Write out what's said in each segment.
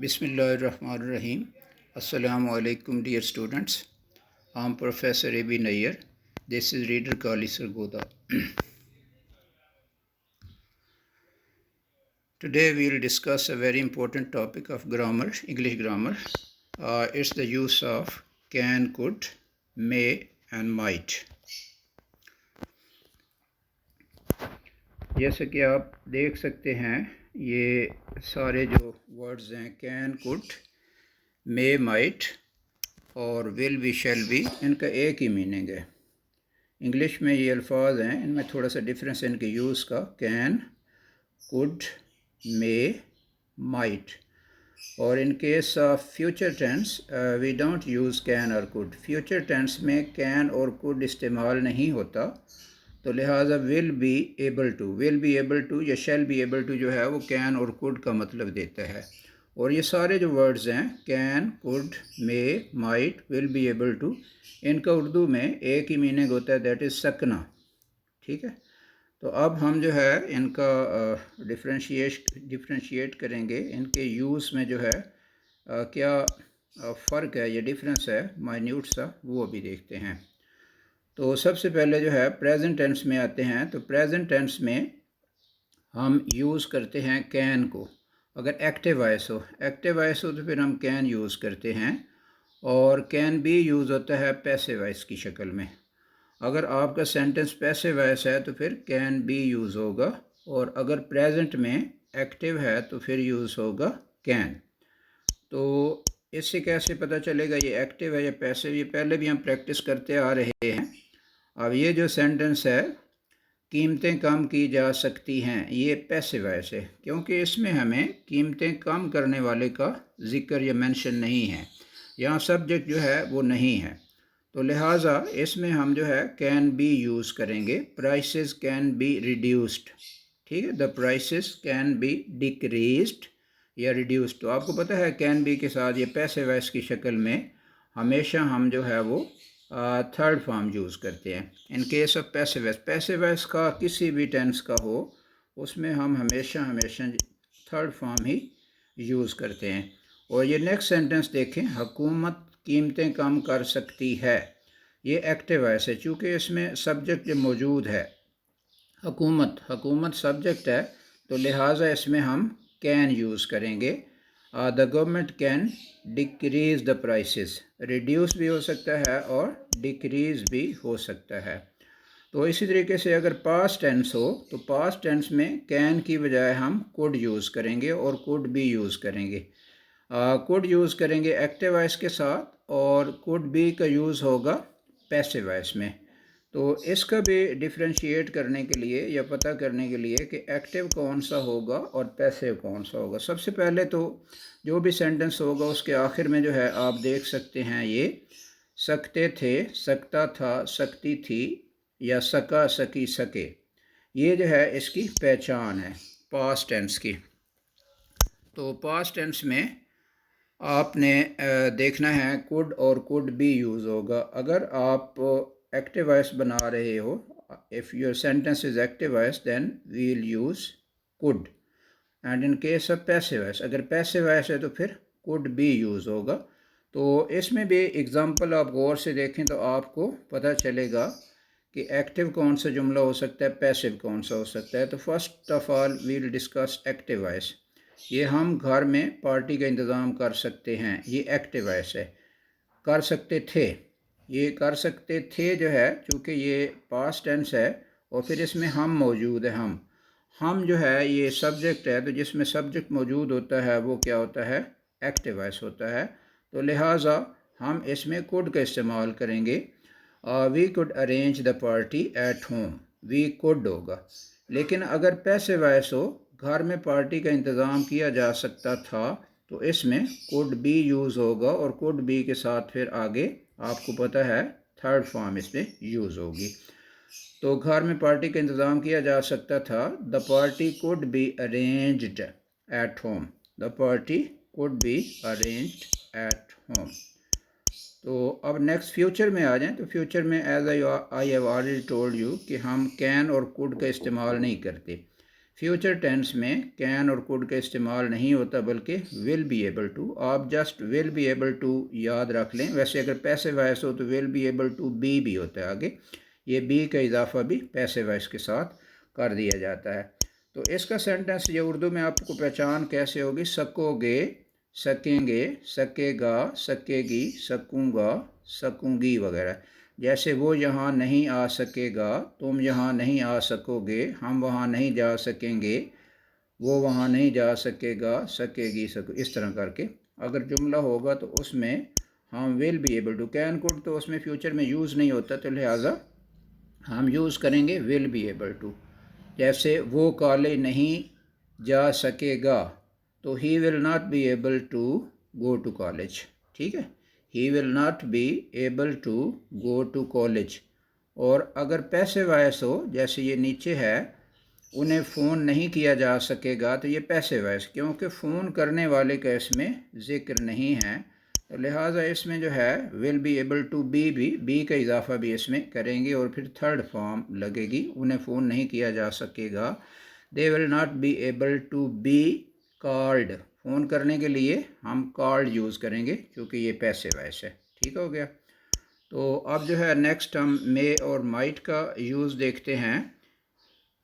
Bismillahirrahmanirrahim. Assalamu alaikum, dear students. I'm Professor A.B. Nayyar. This is Reader Kali Sargoda. Today we will discuss a very important topic of grammar, English grammar. It's the use of can, could, may and might. जैसे कि आप देख सकते हैं ये सारे जो words हैं कैन, कुड, मे, माइट और विल बी, शैल बी, इनका एक ही मीनिंग है। इंग्लिश में ये अल्फाज हैं, इनमें थोड़ा सा डिफरेंस है इनके यूज़ का। Can, could, may, might. और in case of future tense we don't use can और कुड। फ्यूचर टेंस में कैन और कुड इस्तेमाल नहीं होता, तो लिहाजा विल बी एबल टू या शैल बी एबल टू जो है वो कैन और कुड का मतलब देता है। और ये सारे जो वर्ड्स हैं can, could, may, might, will be able to, इनका उर्दू में एक ही मीनिंग होता है, दैट इज़ सकना। ठीक है, तो अब हम जो है इनका डिफ्रेंशिएट करेंगे, इनके यूज़ में जो है क्या फ़र्क है, ये डिफरेंस है माइन्यूट सा, वो अभी देखते हैं। तो सबसे पहले जो है प्रेजेंट टेंस में आते हैं। तो प्रेजेंट टेंस में हम यूज़ करते हैं कैन को। अगर एक्टिव वॉइस हो तो फिर हम कैन यूज़ करते हैं, और कैन भी यूज़ होता है पैसिव वॉइस की शक्ल में। अगर आपका सेंटेंस पैसिव वॉइस है तो फिर कैन भी यूज़ होगा, और अगर प्रेजेंट में एक्टिव है तो फिर यूज़ होगा कैन। तो इससे कैसे पता चलेगा ये एक्टिव है या पैसिव? ये पहले भी हम प्रैक्टिस करते आ रहे हैं। अब ये जो सेंटेंस है कीमतें कम की जा सकती हैं, ये पैसिव वॉइस है, क्योंकि इसमें हमें कीमतें कम करने वाले का जिक्र या मेंशन नहीं है, यहाँ सब्जेक्ट जो है वो नहीं है। तो लिहाजा इसमें हम जो है कैन बी यूज़ करेंगे। प्राइसेस कैन बी रिड्यूस्ड, ठीक है, the prices can be decreased या रिड्यूस्ड। तो आपको पता है कैन बी के साथ ये पैसिव वॉइस की शक्ल में हमेशा हम जो है वो थर्ड फॉर्म यूज़ करते हैं। इन केस ऑफ पैसिव वॉइस का किसी भी टेंस का हो, उसमें हम हमेशा थर्ड फॉर्म ही यूज़ करते हैं। और ये नेक्स्ट सेंटेंस देखें, हुकूमत कीमतें कम कर सकती है, ये एक्टिव वॉइस है, चूँकि इसमें सब्जेक्ट मौजूद है। हुकूमत सब्जेक्ट है, तो लिहाजा इसमें हम कैन यूज़ करेंगे। The government can decrease the prices, reduce भी हो सकता है और डिक्रीज़ भी हो सकता है। तो इसी तरीके से अगर पास्ट टेंस हो तो पास्ट टेंस में कैन की बजाय हम कुड यूज़ करेंगे और कुड भी यूज़ करेंगे। कुड यूज़ करेंगे एक्टिव वॉइस के साथ, और कुड बी का यूज़ होगा पैसिव वॉइस में। तो इसका भी डिफ्रेंशिएट करने के लिए या पता करने के लिए कि एक्टिव कौन सा होगा और पैसिव कौन सा होगा, सबसे पहले तो जो भी सेंटेंस होगा उसके आखिर में जो है आप देख सकते हैं ये सकते थे, सकता था, सकती थी, या सका, सकी, सके। ये जो है इसकी पहचान है पास्ट टेंस की। तो पास्ट टेंस में आपने देखना है कुड और कुड भी यूज़ होगा। अगर आप एक्टिव वॉइस बना रहे हो, if your sentence is active voice then we will use could, and in case of passive voice, अगर पैसिव वॉइस है तो फिर कुड भी यूज़ होगा। तो इसमें भी एग्ज़ाम्पल आप गौर से देखें तो आपको पता चलेगा कि एक्टिव कौन सा जुमला हो सकता है, पैसिव कौन सा हो सकता है। तो first of all we will discuss active voice. ये हम घर में पार्टी का इंतज़ाम कर सकते हैं, ये एक्टिव वॉइस है। कर सकते थे, ये कर सकते थे जो है, चूँकि ये पास्ट टेंस है और फिर इसमें हम मौजूद है। हम जो है ये सब्जेक्ट है, तो जिसमें सब्जेक्ट मौजूद होता है वो क्या होता है, एक्टिव वॉइस होता है। तो लिहाजा हम इसमें कुड का इस्तेमाल करेंगे। We could arrange the party at home, we could होगा। लेकिन अगर पैसिव वॉइस हो, घर में पार्टी का इंतज़ाम किया जा सकता था, तो इसमें कुड बी यूज़ होगा, और कुड बी के साथ फिर आगे आपको पता है थर्ड फॉर्म इसमें यूज़ होगी। तो घर में पार्टी का इंतज़ाम किया जा सकता था, the party could be arranged at home, the party could be arranged at home. तो अब नेक्स्ट फ्यूचर में आ जाएं। तो फ्यूचर में as I have already told you कि हम कैन और कुड का इस्तेमाल नहीं करते। फ्यूचर टेंस में कैन और कुड का इस्तेमाल नहीं होता बल्कि विल बी एबल टू। आप just will be able to याद रख लें। वैसे अगर पैसिव वॉइस हो तो will be able to be भी होता है आगे, ये बी का इजाफा भी पैसिव वॉइस के साथ कर दिया जाता है। तो इसका सेंटेंस ये उर्दू में आपको पहचान कैसे होगी, सकोगे, सकेंगे, सकेगा, सकेगी, सकूँगा, सकूँगी वगैरह। जैसे वो यहाँ नहीं आ सकेगा, तुम यहाँ नहीं आ सकोगे, हम वहाँ नहीं जा सकेंगे, वो वहाँ नहीं जा सकेगा, सकेगी, इस तरह करके अगर जुमला होगा तो उसमें हम will be able to. Can could तो उसमें फ्यूचर में यूज़ नहीं होता, तो लिहाजा हम यूज़ करेंगे विल बी एबल टू। जैसे वो कॉलेज नहीं जा सकेगा, तो he will not be able to go to college. ठीक है, he will not be able to go to college. और अगर पैसिव वॉइस हो, जैसे ये नीचे है, उन्हें फ़ोन नहीं किया जा सकेगा, तो ये पैसिव वॉइस, क्योंकि फ़ोन करने वाले का इसमें ज़िक्र नहीं है, तो लिहाजा इसमें जो है will be able to be भी, बी का इजाफा भी इसमें करेंगे और फिर थर्ड फॉर्म लगेगी, उन्हें फ़ोन नहीं किया जा सकेगा। They will not be able to be called. Phone करने के लिए हम कॉल्ड यूज़ करेंगे क्योंकि ये पैसिव वॉइस है। ठीक हो गया। तो अब जो है नेक्स्ट हम मे और माइट का यूज़ देखते हैं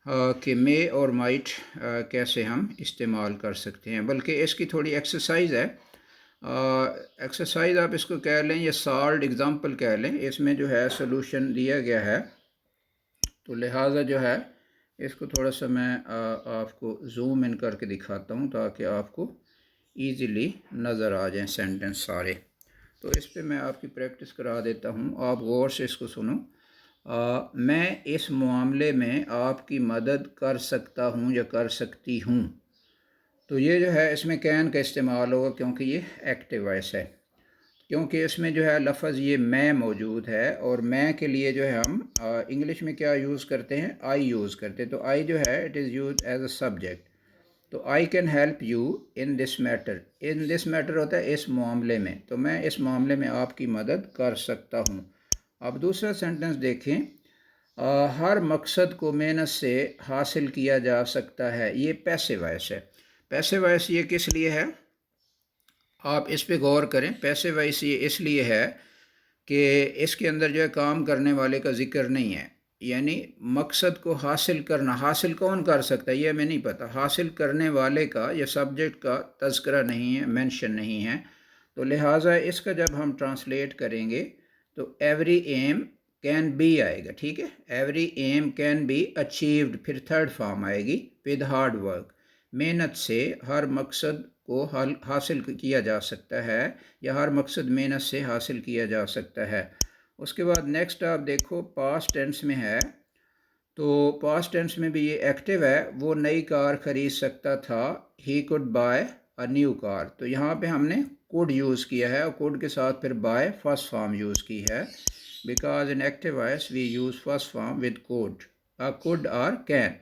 कि मे और माइट कैसे हम इस्तेमाल कर सकते हैं। बल्कि इसकी थोड़ी एक्सरसाइज है, एक्सरसाइज आप इसको कह लें या सॉल्व्ड एग्जांपल कह लें। इसमें जो है सोल्यूशन दिया गया है, तो लिहाजा जो है इसको थोड़ा सा मैं आपको जूम इन करके दिखाता हूँ ताकि आपको इजीली नज़र आ जाएं सेंटेंस सारे। तो इस पे मैं आपकी प्रैक्टिस करा देता हूँ, आप गौर से इसको सुनो। मैं इस मामले में आपकी मदद कर सकता हूँ या कर सकती हूँ। तो ये जो है इसमें कैन का इस्तेमाल होगा क्योंकि ये एक्टिव वॉइस है, क्योंकि इसमें जो है लफ्ज़ ये मैं मौजूद है, और मैं के लिए जो है हम इंग्लिश में क्या यूज़ करते हैं, आई यूज़ करते हैं। तो आई जो है it is use as a subject. तो I can help you in this matter, in this matter होता है इस मामले में, तो मैं इस मामले में आपकी मदद कर सकता हूँ। अब दूसरा सेंटेंस देखें, हर मकसद को मेहनत से हासिल किया जा सकता है। ये पैसिव वॉइस है। पैसिव वॉइस ये किस लिए है, आप इस पे गौर करें। पैसिव वॉइस ये इसलिए है कि इसके अंदर जो है काम करने वाले का जिक्र नहीं है, यानी मकसद को हासिल करना, हासिल कौन कर सकता है ये हमें नहीं पता, हासिल करने वाले का या सब्जेक्ट का तज़किरा नहीं है, मेंशन नहीं है। तो लिहाजा इसका जब हम ट्रांसलेट करेंगे तो एवरी एम कैन बी आएगा। ठीक है, every aim can be achieved, फिर थर्ड फॉर्म आएगी विद हार्ड वर्क। मेहनत से हर मकसद को हासिल किया जा सकता है, या हर मकसद मेहनत से हासिल किया जा सकता है। उसके बाद नेक्स्ट आप देखो पास्ट टेंस में है, तो पास्ट टेंस में भी ये एक्टिव है। वो नई कार ख़रीद सकता था, he could bye a new car. तो यहाँ पे हमने कुड यूज़ किया है और कुड के साथ फिर बाय फर्स्ट फॉर्म यूज़ की है, because in active voice we use first form with could और कैन।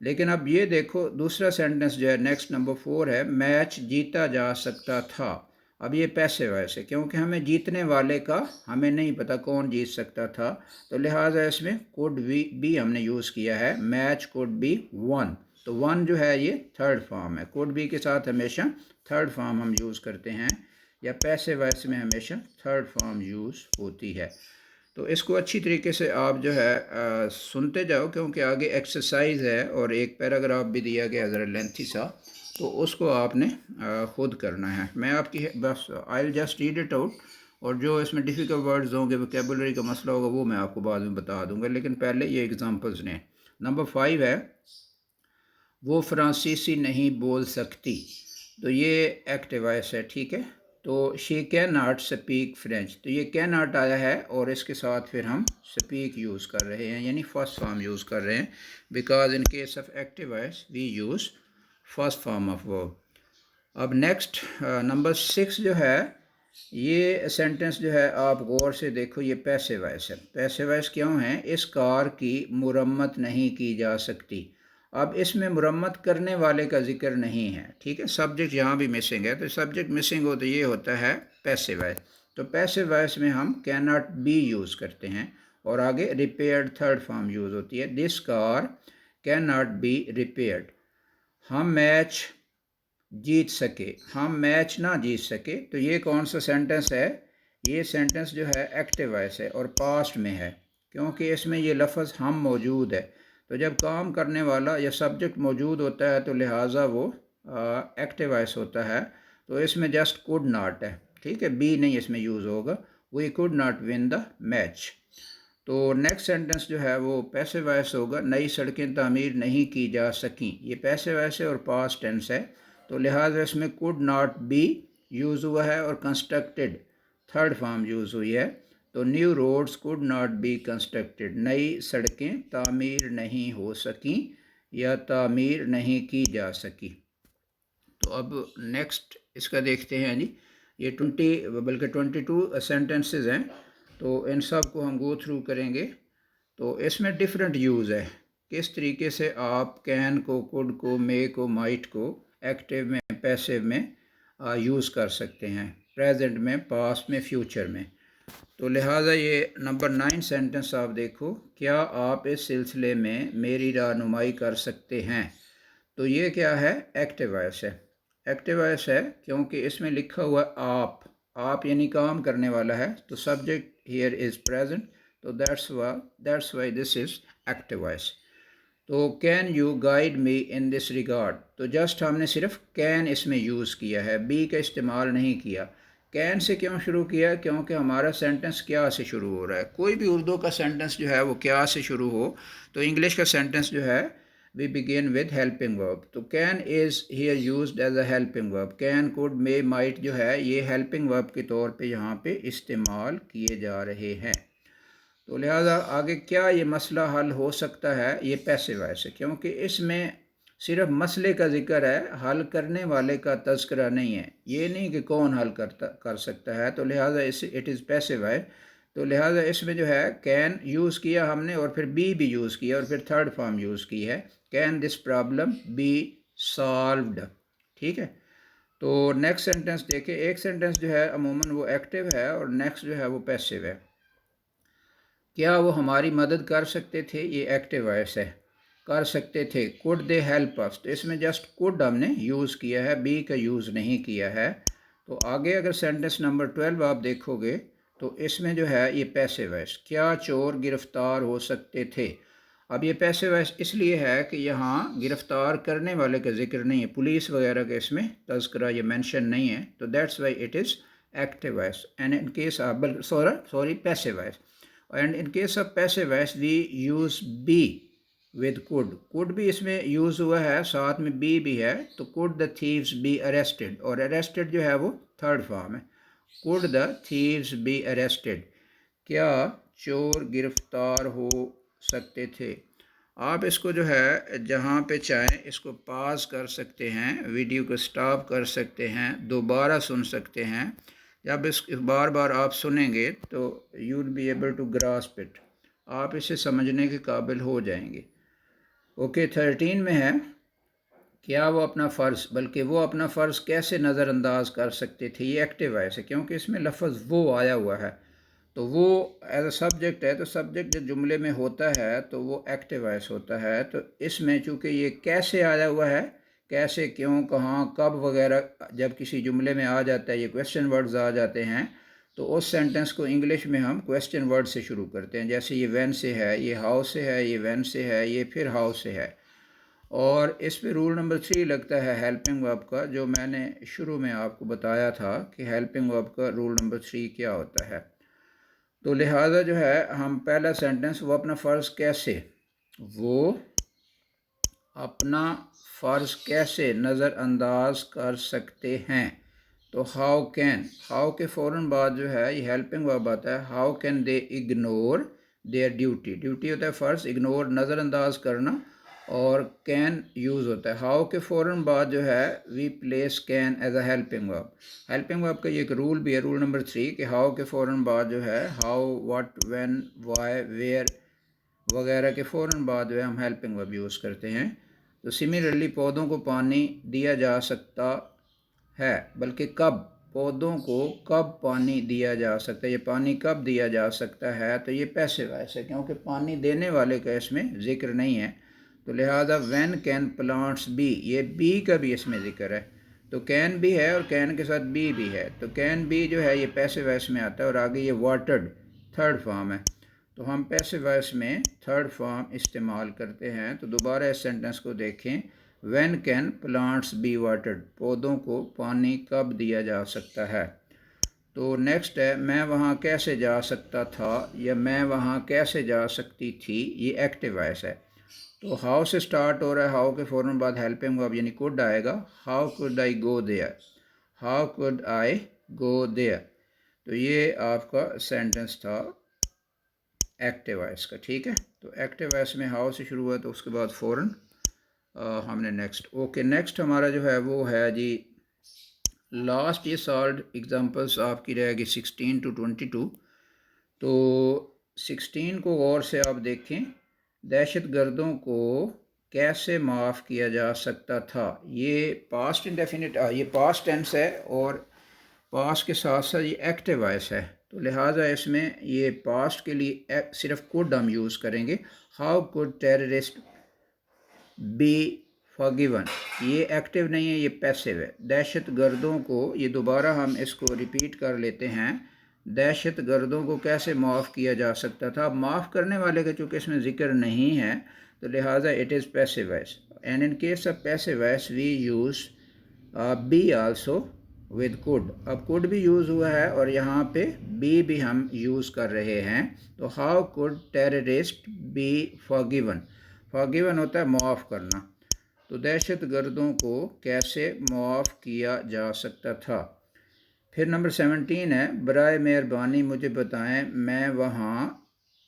लेकिन अब ये देखो दूसरा सेंटेंस जो है नेक्स्ट नंबर 4 है, मैच जीता जा सकता था। अब ये पैसिव वॉइस है क्योंकि हमें जीतने वाले का हमें नहीं पता कौन जीत सकता था, तो लिहाजा इसमें कुड भी हमने यूज़ किया है, मैच कुड बी वन। तो वन जो है ये थर्ड फॉर्म है, कुड बी के साथ हमेशा थर्ड फॉर्म हम यूज़ करते हैं, या पैसिव वॉइस में हमेशा थर्ड फॉर्म यूज़ होती है। तो इसको अच्छी तरीके से आप जो है सुनते जाओ, क्योंकि आगे एक्सरसाइज है और एक पैराग्राफ भी दिया गया ज़रा लेंथी सा, तो उसको आपने ख़ुद करना है। मैं आपकी बस I will just read it out, और जो इसमें डिफ़िकल्ट वर्ड्स होंगे, वोकेबुलरी का मसला होगा, वो मैं आपको बाद में बता दूंगा, लेकिन पहले ये एग्जांपल्स ने। नंबर 5 है, वो फ्रांसीसी नहीं बोल सकती। तो ये एक्टिव वॉइस है। ठीक है, तो she can not speak French, तो ये कैन नॉट आया है और इसके साथ फिर हम स्पीक यूज़ कर रहे हैं, यानी फर्स्ट फॉर्म यूज़ कर रहे हैं, because in case of active voice we use first form of verb. अब नेक्स्ट नंबर 6 जो है, ये सेंटेंस जो है आप गौर से देखो, ये पैसिव वॉइस है। पैसिव वॉइस क्यों है, इस कार की मुरम्मत नहीं की जा सकती। अब इसमें मुरम्मत करने वाले का जिक्र नहीं है। ठीक है, सब्जेक्ट यहाँ भी मिसिंग है, तो सब्जेक्ट मिसिंग हो तो ये होता है पैसिव वॉइस। तो पैसिव वॉइस में हम कैन नॉट बी यूज़ करते हैं, और आगे रिपेयर्ड थर्ड फॉर्म यूज़ होती है। This car can not be repaired. हम मैच जीत सके, हम मैच ना जीत सके। तो ये कौन सा सेंटेंस है? ये सेंटेंस जो है एक्टिव वॉइस है और पास्ट में है, क्योंकि इसमें ये लफ्ज़ हम मौजूद है। तो जब काम करने वाला या सब्जेक्ट मौजूद होता है तो लिहाजा वो एक्टिव वॉइस होता है। तो इसमें जस्ट कुड नॉट है, ठीक है, बी नहीं इसमें यूज़ होगा। We could not win the match. तो नेक्स्ट सेंटेंस जो है वो पैसिव वॉइस होगा, नई सड़कें तामीर नहीं की जा सकीं। ये पैसिव वॉइस है और पास्ट टेंस है, तो लिहाजा इसमें कुड नॉट बी यूज़ हुआ है और कंस्ट्रक्टेड थर्ड फॉर्म यूज़ हुई है। तो new roads could not be constructed, नई सड़कें तामीर नहीं हो सकीं या तामीर नहीं की जा सकी। तो अब नेक्स्ट इसका देखते हैं जी। ये 22 सेंटेंसेस हैं, तो इन सब को हम गो थ्रू करेंगे। तो इसमें डिफरेंट यूज़ है, किस तरीके से आप कैन को, कुड को, मे को, माइट को एक्टिव में, पैसिव में यूज़ कर सकते हैं, प्रेजेंट में, पास्ट में, फ्यूचर में। तो लिहाजा ये नंबर 9 सेंटेंस आप देखो, क्या आप इस सिलसिले में मेरी रहनुमाई कर सकते हैं। तो ये क्या है? एक्टिव वॉइस है। एक्टिव वॉइस है क्योंकि इसमें लिखा हुआ आप यानी काम करने वाला है, तो सब्जेक्ट हियर इज़ प्रेजेंट, तो that's why this is active voice. तो can you guide me in this regard, तो जस्ट हमने सिर्फ कैन इसमें यूज़ किया है, बी का इस्तेमाल नहीं किया। कैन से क्यों शुरू किया? क्योंकि हमारा सेंटेंस क्या से शुरू हो रहा है। कोई भी उर्दू का सेंटेंस जो है वो क्या से शुरू हो, तो इंग्लिश का सेंटेंस जो है we begin with helping verb। तो can is here used as a helping verb। can, could, may, might जो है ये helping verb के तौर पे यहाँ पे इस्तेमाल किए जा रहे हैं। तो लिहाजा आगे क्या ये मसला हल हो सकता है? ये पैसिव वॉइस है, क्योंकि इसमें सिर्फ मसले का जिक्र है, हल करने वाले का तज़किरा नहीं है। ये नहीं कि कौन हल कर सकता है, तो लिहाजा इट इज़ पैसिव है। तो लिहाजा इसमें जो है कैन यूज़ किया हमने और फिर बी भी यूज़ किया और फिर थर्ड फॉर्म यूज़ की है, can this problem B solved. ठीक है। तो नेक्स्ट सेंटेंस देखें। एक सेंटेंस जो है अमूमन वो एक्टिव है और नेक्स्ट जो है वो पैसिव है। क्या वो हमारी मदद कर सकते थे? ये एक्टिव वॉइस है, कर सकते थे। कुड दे हेल्प अस, तो इसमें जस्ट कुड हमने यूज़ किया है, बी का यूज़ नहीं किया है। तो आगे अगर सेंटेंस नंबर 12 आप देखोगे तो इसमें जो है ये पैसिव वॉइस, क्या चोर गिरफ्तार हो सकते थे। अब ये पैसिव वॉइस इसलिए है कि यहाँ गिरफ्तार करने वाले का जिक्र नहीं है, पुलिस वगैरह का इसमें तज़किरा ये मेंशन नहीं है, तो that's why it is active voice. And in case sorry passive voice. And in case of passive voice we use be with could भी इसमें यूज़ हुआ है, साथ में बी भी है। तो could the thieves be arrested, और अरेस्टेड जो है वो थर्ड फॉर्म है, could the thieves be arrested, क्या चोर गिरफ्तार हो सकते थे। आप इसको जो है जहाँ पे चाहें इसको पास कर सकते हैं, वीडियो को स्टॉप कर सकते हैं, दोबारा सुन सकते हैं। जब इस बार बार आप सुनेंगे तो you will be able to grasp it, आप इसे समझने के काबिल हो जाएंगे। ओके, 13 में है, क्या वो अपना फ़र्ज़, बल्कि वो अपना फ़र्ज़ कैसे नज़रअंदाज कर सकते थे। ये एक्टिव वॉइस है क्योंकि इसमें लफ्ज़ वो आया हुआ है, तो वो एज अ सब्जेक्ट है, तो सब्जेक्ट जब जुमले में होता है तो वो एक्टिव वॉइस होता है। तो इसमें चूँकि ये कैसे आया हुआ है, कैसे, क्यों, कहाँ, कब वगैरह जब किसी जुमले में आ जाता है, ये क्वेश्चन वर्ड्स आ जाते हैं, तो उस सेंटेंस को इंग्लिश में हम क्वेश्चन वर्ड से शुरू करते हैं। जैसे ये व्हेन से है, ये हाउ से है, ये व्हेन से है, ये फिर हाउ से है। और इस पे रूल नंबर 3 लगता है हेल्पिंग वर्ब का, जो मैंने शुरू में आपको बताया था कि हेल्पिंग वर्ब का रूल नंबर 3 क्या होता है। तो लिहाजा जो है हम पहला सेंटेंस, वो अपना फ़र्ज़ कैसे, वो अपना फ़र्ज़ कैसे नज़रअंदाज कर सकते हैं। तो हाउ कैन, हाउ के फ़ौरन बाद जो है ये हेल्पिंग वर्ब आता है, how can they ignore there duty. Duty होता है फ़र्ज़, इग्नोर नज़रअंदाज करना, और कैन यूज़ होता है। हाउ के फ़ौरन बाद जो है we place can as a helping verb. Helping verb का ये एक रूल भी है, रूल नंबर 3, कि हाउ के फ़ौरन बाद जो है how, what, when, why, where वगैरह के फ़ौरन बाद जो है हम हेल्पिंग वर्ब यूज़ करते हैं। तो सिमिलरली पौधों को पानी दिया जा सकता है, बल्कि कब, पौधों को कब पानी दिया जा सकता है, ये पानी कब दिया जा सकता है। तो ये पैसिव वॉइस है क्योंकि पानी देने वाले का इसमें ज़िक्र नहीं है, तो लिहाजा व्हेन कैन प्लांट्स बी, ये बी का भी इसमें ज़िक्र है, तो कैन भी है और कैन के साथ बी भी है। तो कैन बी जो है ये पैसिव वॉइस में आता है और आगे ये वाटर्ड थर्ड फॉर्म है, तो हम पैसिव वॉइस में थर्ड फॉर्म इस्तेमाल करते हैं। तो दोबारा इस सेंटेंस को देखें, when can plants be watered, पौधों को पानी कब दिया जा सकता है। तो नेक्स्ट है, मैं वहाँ कैसे जा सकता था या मैं वहाँ कैसे जा सकती थी, ये एक्टिव वॉइस है। तो हाउ से स्टार्ट हो रहा है, हाउ के फ़ौरन बाद हेल्पिंग वर्ब यानी कुड आएगा। How could I go there, how could I go there, तो ये आपका सेंटेंस था एक्टिव वॉइस का, ठीक है। तो एक्टिव वॉइस में हाउ से शुरू हुआ तो उसके बाद फ़ौरन हमने नेक्स्ट, ओके नेक्स्ट हमारा जो है वो है जी लास्ट, ये सॉल्व एग्जांपल्स आपकी रहेगी 16 to 22। तो 16 को गौर से आप देखें, दहशत गर्दों को कैसे माफ़ किया जा सकता था, ये पास्ट इंडेफिनिट, ये पास्ट टेंस है और पास्ट के साथ साथ ये एक्टिव वॉइस है, तो लिहाजा इसमें ये पास्ट के लिए सिर्फ कुड हम यूज़ करेंगे। How could terrorist be forgiven, ये एक्टिव नहीं है, ये पैसिव है। दहशत गर्दों को, ये दोबारा हम इसको रिपीट कर लेते हैं, दहशत गर्दों को कैसे माफ़ किया जा सकता था। माफ़ करने वाले का चूँकि इसमें ज़िक्र नहीं है तो लिहाजा it is passive voice, and in case of passive voice we use be also with could. अब कुड भी यूज़ हुआ है और यहाँ पे बी भी हम यूज़ कर रहे हैं। तो how could terrorist be forgiven, forgiven होता है माफ़ करना, तो दहशत गर्दों को कैसे माफ़ किया जा सकता था। फिर नंबर 17 है, बराए मेहरबानी मुझे बताएं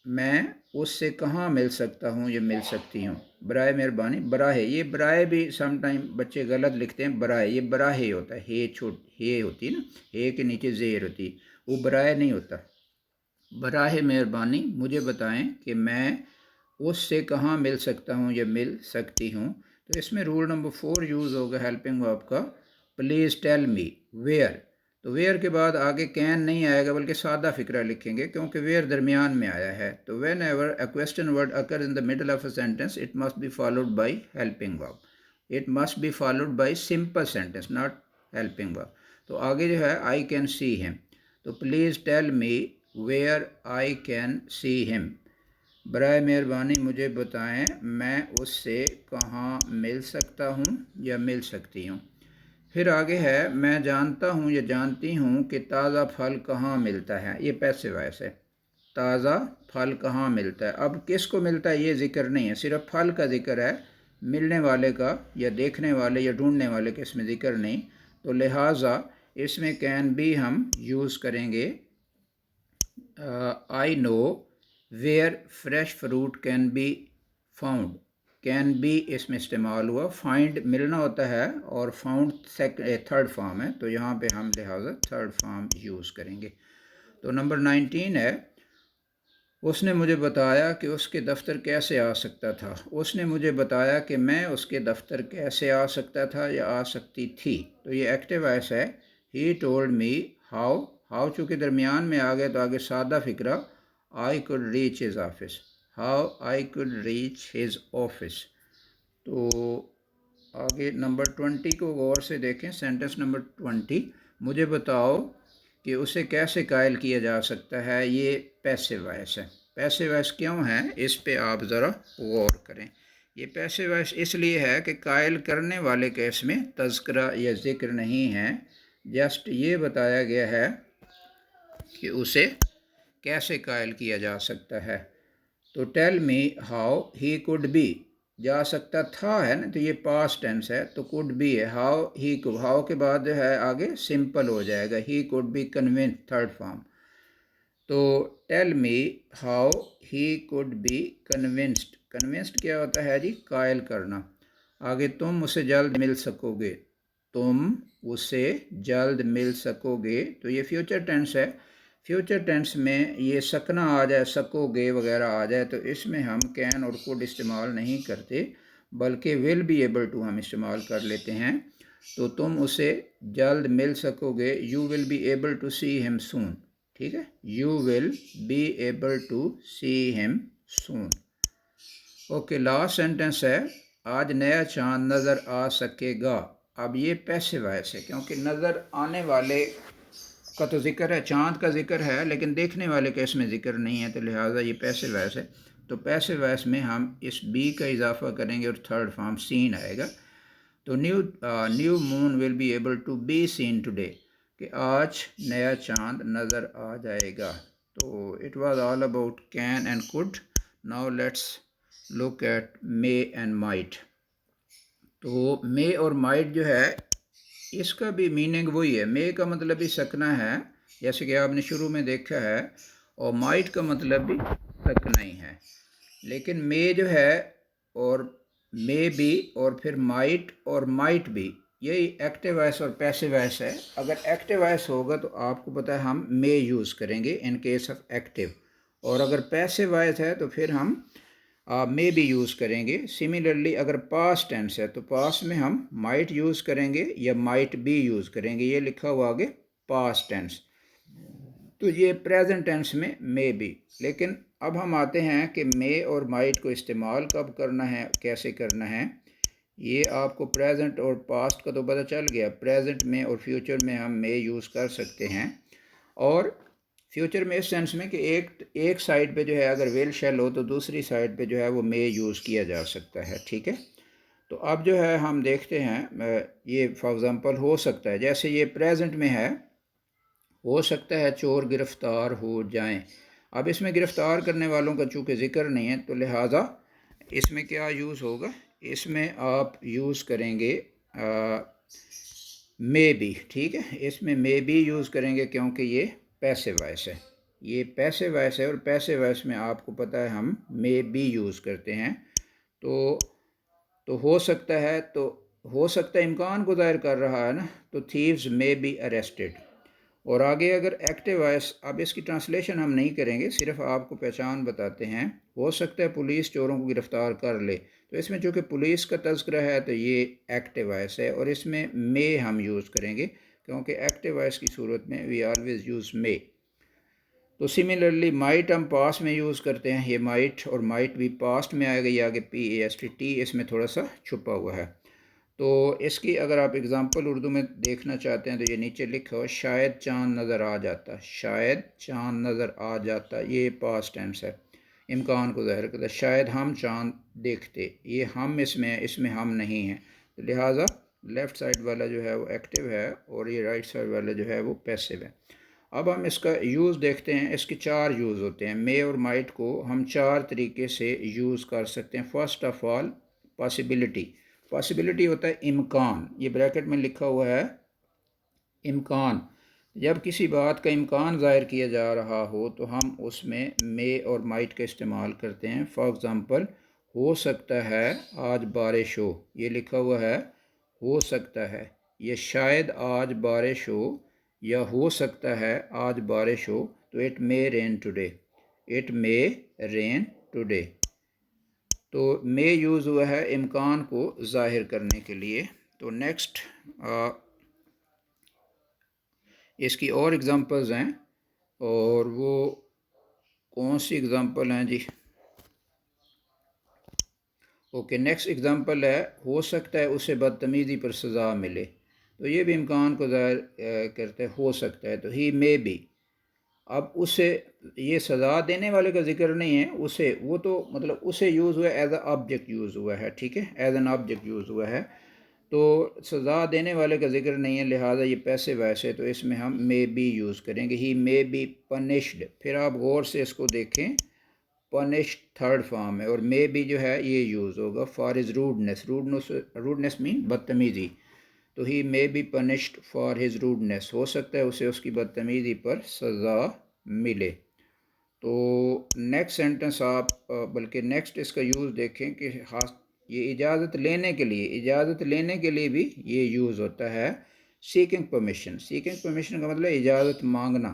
मैं उससे कहाँ मिल सकता हूँ या मिल सकती हूँ। बराए मेहरबानी, बराहे, ये बराए भी सम टाइम बच्चे गलत लिखते हैं, बराए ये बराहे होता है, हे होती है ना, हे के नीचे ज़ेर होती है, वो बराए नहीं होता। बराहे मेहरबानी मुझे बताएं कि मैं उससे कहाँ मिल सकता हूँ या मिल सकती हूँ। तो इसमें रूल नंबर 4 यूज़ होगा हेल्पिंग वर्ब का, प्लीज़ टेल मी वेयर। तो वेयर के बाद आगे कैन नहीं आएगा बल्कि सादा फिक्रा लिखेंगे क्योंकि वेयर दरमियान में आया है। तो whenever a question word occur in the middle of a sentence it must be followed by helping verb, it must be followed by simple sentence not helping verb. तो आगे जो है आई कैन सी हिम, तो please tell me where I can see him, बराए मेहरबानी मुझे बताएं मैं उससे कहाँ मिल सकता हूँ या मिल सकती हूँ। फिर आगे है, मैं जानता हूँ या जानती हूँ कि ताज़ा फल कहाँ मिलता है, ये पैसिव वॉइस है, ताज़ा फल कहाँ मिलता है। अब किसको मिलता है ये ज़िक्र नहीं है, सिर्फ फल का ज़िक्र है, मिलने वाले का या देखने वाले या ढूंढने वाले का इसमें ज़िक्र नहीं। तो लिहाजा इसमें कैन बी हम यूज़ करेंगे, I know where fresh fruit can be found, can be इसमें इस्तेमाल हुआ, फाइंड मिलना होता है और फाउंड थर्ड फॉर्म है, तो यहाँ पे हम लिहाजा थर्ड फॉर्म यूज़ करेंगे। तो नंबर 19 है, उसने मुझे बताया कि उसके दफ्तर कैसे आ सकता था, उसने मुझे बताया कि मैं उसके दफ्तर कैसे आ सकता था या आ सकती थी, तो ये एक्टिव वॉइस है। He told me how, how चूँकि दरमियान में आ गया तो आगे सादा फिक्रा, I could reach his office, how I could reach his office. तो आगे नंबर 20 को गौर से देखें, सेंटेंस नंबर 20, मुझे बताओ कि उसे कैसे कायल किया जा सकता है, ये पैसिव वॉइस है। पैसिव वॉइस क्यों है इस पे आप ज़रा गौर करें। ये पैसिव वॉइस इसलिए है कि कायल करने वाले के इसमें तज़किरा या ज़िक्र नहीं है, जस्ट ये बताया गया है कि उसे कैसे कायल किया जा सकता है। तो tell me how he could be, जा सकता था है ना, तो ये पास्ट टेंस है, तो कुड बी है, हाउ ही कुड, हाउ के बाद जो है आगे सिंपल हो जाएगा, he could be convince third form. तो tell me how he could be convinced, convinced क्या होता है जी, कायल करना। आगे तुम उसे जल्द मिल सकोगे, तुम उसे जल्द मिल सकोगे, तो ये फ्यूचर टेंस है। फ्यूचर टेंस में ये सकना आ जाए, सकोगे वगैरह आ जाए, तो इसमें हम कैन और कुड इस्तेमाल नहीं करते बल्कि विल बी एबल टू हम इस्तेमाल कर लेते हैं। तो तुम उसे जल्द मिल सकोगे, you will be able to see him soon, ठीक है, you will be able to see him soon. Okay, last sentence है आज नया चांद नज़र आ सकेगा। अब ये पैसिव वॉइस है क्योंकि नज़र आने वाले का तो जिक्र है, चांद का जिक्र है, लेकिन देखने वाले का इसमें जिक्र नहीं है, तो लिहाजा ये पैसिव वॉइस है। तो पैसिव वॉइस में हम इस बी का इजाफा करेंगे और थर्ड फॉर्म सीन आएगा। तो new moon will be able to be seen today, कि आज नया चांद नज़र आ जाएगा। तो it was all about can and could. Now let's look at may and might. तो मे और माइट जो है इसका भी मीनिंग वही है। मे का मतलब भी सकना है, जैसे कि आपने शुरू में देखा है, और माइट का मतलब भी सकना ही है। लेकिन मे जो है और मे भी और फिर माइट और माइट भी, यही एक्टिव वॉइस और पैसिव वॉइस है। अगर एक्टिव वॉइस होगा तो आपको पता है हम मे यूज़ करेंगे इन केस ऑफ एक्टिव, और अगर पैसिव वॉइस है तो फिर हम मे भी यूज़ करेंगे। सिमिलरली अगर पास्ट टेंस है तो पास्ट में हम माइट यूज़ करेंगे या माइट भी यूज़ करेंगे। ये लिखा हुआ आगे पास्ट टेंस, तो ये प्रेजेंट टेंस में मे बी। लेकिन अब हम आते हैं कि मे और माइट को इस्तेमाल कब करना है, कैसे करना है। ये आपको प्रेजेंट और पास्ट का तो पता चल गया। प्रेजेंट में और फ्यूचर में हम मे यूज़ कर सकते हैं, और फ्यूचर में इस सेंस में कि एक साइड पे जो है अगर विल शैल हो तो दूसरी साइड पे जो है वो मे यूज़ किया जा सकता है, ठीक है। तो अब जो है हम देखते हैं, ये फॉर एग्ज़ाम्पल हो सकता है, जैसे ये प्रेजेंट में है, हो सकता है चोर गिरफ़्तार हो जाएं। अब इसमें गिरफ़्तार करने वालों का चूँकि ज़िक्र नहीं है तो लिहाजा इसमें क्या यूज़ होगा, इसमें आप यूज़ करेंगे मे बी, ठीक है। इसमें मे बी यूज़ करेंगे क्योंकि ये पैसिव वॉइस है। ये पैसिव वॉइस है और पैसिव वॉइस में आपको पता है हम मे बी यूज़ करते हैं। तो हो सकता है, तो हो सकता है इम्कान को ज़ाहिर कर रहा है ना, तो थीव्स मे बी अरेस्टेड। और आगे अगर एक्टिव वॉइस, अब इसकी ट्रांसलेशन हम नहीं करेंगे, सिर्फ आपको पहचान बताते हैं। हो सकता है पुलिस चोरों को गिरफ़्तार कर ले, तो इसमें चूँकि पुलिस का तज़किरा है तो ये एक्टिव वॉइस है, और इसमें मे हम यूज़ करेंगे क्योंकि एक्टिव वॉइस की सूरत में वी ऑलवेज़ यूज़ मे। तो सिमिलरली माइट हम पास्ट में यूज़ करते हैं, ये माइट और माइट भी पास्ट में आएगा। ये आगे PAST इसमें थोड़ा सा छुपा हुआ है। तो इसकी अगर आप एग्ज़ाम्पल उर्दू में देखना चाहते हैं तो ये नीचे लिखा हो, शायद चांद नज़र आ जाता। शायद चांद नज़र आ जाता, ये पास्ट टेंस है, इम्कान को ज़ाहिर करता है। शायद हम चांद देखते, ये हम इसमें है, इसमें हम नहीं हैं, तो लिहाजा लेफ़्ट साइड वाला जो है वो एक्टिव है और ये राइट साइड वाला जो है वो पैसिव है। अब हम इसका यूज़ देखते हैं। इसके चार यूज़ होते हैं। मे और माइट को हम चार तरीके से यूज़ कर सकते हैं। First of all possibility. Possibility होता है इम्कान, ये ब्रैकेट में लिखा हुआ है इम्कान। जब किसी बात का इम्कान ज़ाहिर किया जा रहा हो तो हम उसमें मे और माइट का इस्तेमाल करते हैं। फॉर एग्ज़ाम्पल, हो सकता है आज बारिश हो, ये लिखा हुआ है हो सकता है। ये शायद आज बारिश हो या हो सकता है आज बारिश हो, तो it may rain today, it may rain today. तो मे यूज़ हुआ है इम्कान को ज़ाहिर करने के लिए। तो नेक्स्ट इसकी और एग्ज़ाम्पल्स हैं, और वो कौन सी एग्ज़ाम्पल हैं जी। ओके, नेक्स्ट एग्ज़ाम्पल है, हो सकता है उसे बदतमीज़ी पर सज़ा मिले, तो ये भी इम्कान को ज़ाहिर करते हो सकता है, तो ही मे बी। अब उसे, ये सज़ा देने वाले का जिक्र नहीं है, उसे, वो तो मतलब उसे यूज़ हुआ एज अ ऑब्जेक्ट यूज़ हुआ है, ठीक है, एज एन ऑब्जेक्ट यूज़ हुआ है। तो सज़ा देने वाले का जिक्र नहीं है, लिहाजा ये पैसिव वॉइस है, तो इसमें हम मे बी यूज़ करेंगे। ही मे बी पनिश्ड। फिर आप गौर से इसको देखें, पनिश्ड थर्ड फॉर्म है, और मे बी जो है ये यूज़ होगा for his rudeness. Rudeness mean बदतमीज़ी। तो he may be punished for his rudeness, हो सकता है उसे उसकी बदतमीज़ी पर सज़ा मिले। तो नेक्स्ट सेंटेंस आप बल्कि नेक्स्ट इसका यूज़ देखें कि ख़ास ये इजाज़त लेने के लिए, इजाज़त लेने के लिए भी ये यूज़ होता है सीकिंग परमिशन। सीकिंग परमिशन का मतलब इजाज़त मांगना।